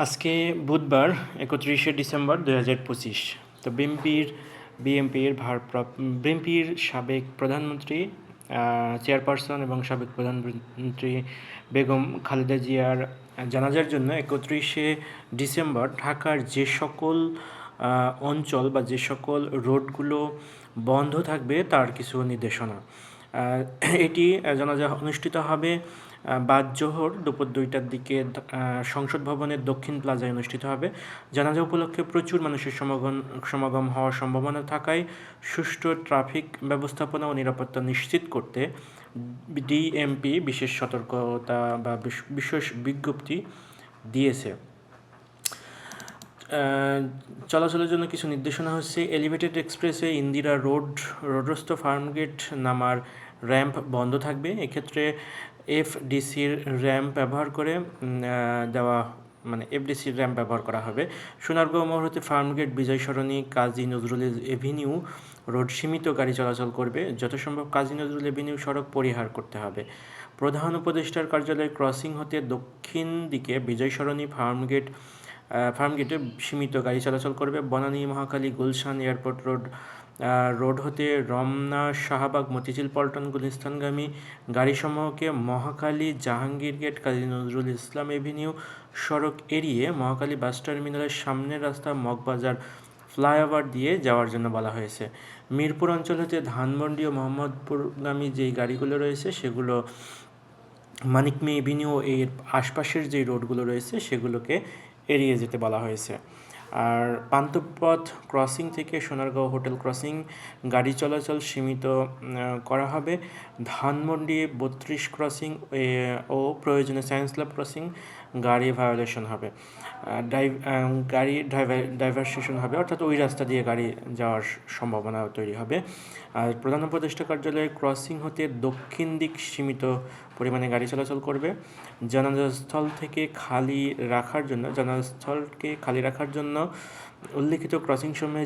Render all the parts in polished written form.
আজকে বুধবার 31শে ডিসেম্বর 2025। তো বিএনপির সাবেক প্রধানমন্ত্রী চেয়ারপারসন এবং সাবেক প্রধানমন্ত্রী বেগম খালেদা জিয়ার জানাজার জন্য 31শে ডিসেম্বর ঢাকার যে সকল অঞ্চল বা যে সকল রোডগুলো বন্ধ থাকবে তার কিছু নির্দেশনা। এটি জানাজা অনুষ্ঠিত হবে বাদ জোহর দুপুর 2টার দিকে সংসদ ভবনের দক্ষিণ প্লাজায় অনুষ্ঠিত হবে। জানাজা উপলক্ষে প্রচুর মানুষের সমাগম হওয়ার সম্ভাবনা থাকায় সুষ্ঠু ট্রাফিক ব্যবস্থাপনা ও নিরাপত্তা নিশ্চিত করতে ডিএমপি বিশেষ সতর্কতা বা বিশেষ বিজ্ঞপ্তি দিয়েছে। চলাচলের জন্য কিছু নির্দেশনা হচ্ছে এলিভেটেড এক্সপ্রেসে ইন্দিরা রোডস্থ ফার্মগেট নামার র্যাম্প বন্ধ থাকবে। এক্ষেত্রে এফডিসির র্যাম্প ব্যবহার করা হবে। সোনারগাঁও মোড় হতে ফার্মগেট, বিজয় সরণি, কাজী নজরুল এভিনিউ রোড সীমিত গাড়ি চলাচল করবে। যথাসম্ভব কাজী নজরুল এভিনিউ সড়ক পরিহার করতে হবে। প্রধান উপদেষ্টার কার্যালয় ক্রসিং হতে দক্ষিণ দিকে বিজয় সরণি, ফার্মগেটে সীমিত গাড়ি চলাচল করবে। বনানী, মহাখালী, গুলশান, এয়ারপোর্ট রোড হতে রমনা, শাহবাগ, মতিঝিল, পল্টন, গুলিস্তানগামী গাড়িসমূহকে মহাখালী, জাহাঙ্গীর গেট, কাজী নজরুল ইসলাম এভিনিউ সড়ক এড়িয়ে মহাখালী বাস টার্মিনালের সামনের রাস্তা মগবাজার ফ্লাইওভার দিয়ে যাওয়ার জন্য বলা হয়েছে। মিরপুর অঞ্চল হতে ধানমন্ডি ও মোহাম্মদপুরগামী যেই গাড়িগুলো রয়েছে সেগুলো মানিক মে এভিনিউ এর আশপাশের যে রোডগুলো রয়েছে সেগুলোকে এড়িয়ে যেতে বলা হয়েছে। আর পান্থপথ ক্রসিং থেকে সোনারগাঁও হোটেল ক্রসিং গাড়ি চলাচল সীমিত করা হবে। ধানমন্ডি 32 ক্রসিং ও প্রয়োজনে সায়েন্স ল্যাব ক্রসিং গাড়ি ভায়োলেশন হবে, ডাইভারসেশন হবে, অর্থাৎ ওই রাস্তা দিয়ে গাড়ি যাওয়ার সম্ভাবনা তৈরি হবে। আর প্রধান উপদেষ্টা কার্যালয়ে ক্রসিং হতে দক্ষিণ দিক সীমিত পরিমাণে গাড়ি চলাচল করবে। জানাজাস্থলকে খালি রাখার জন্য উল্লিখিত ক্রসিং সময়ে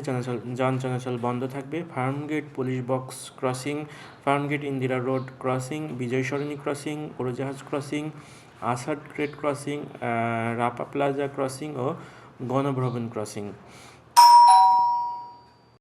যান চলাচল বন্ধ থাকবে। Farmgate, police box crossing, Farmgate, Indira road crossing, Bijoy Sarani crossing, Urojahaj crossing, Asad gate crossing, Rapa plaza crossing ও গণভবন ক্রসিং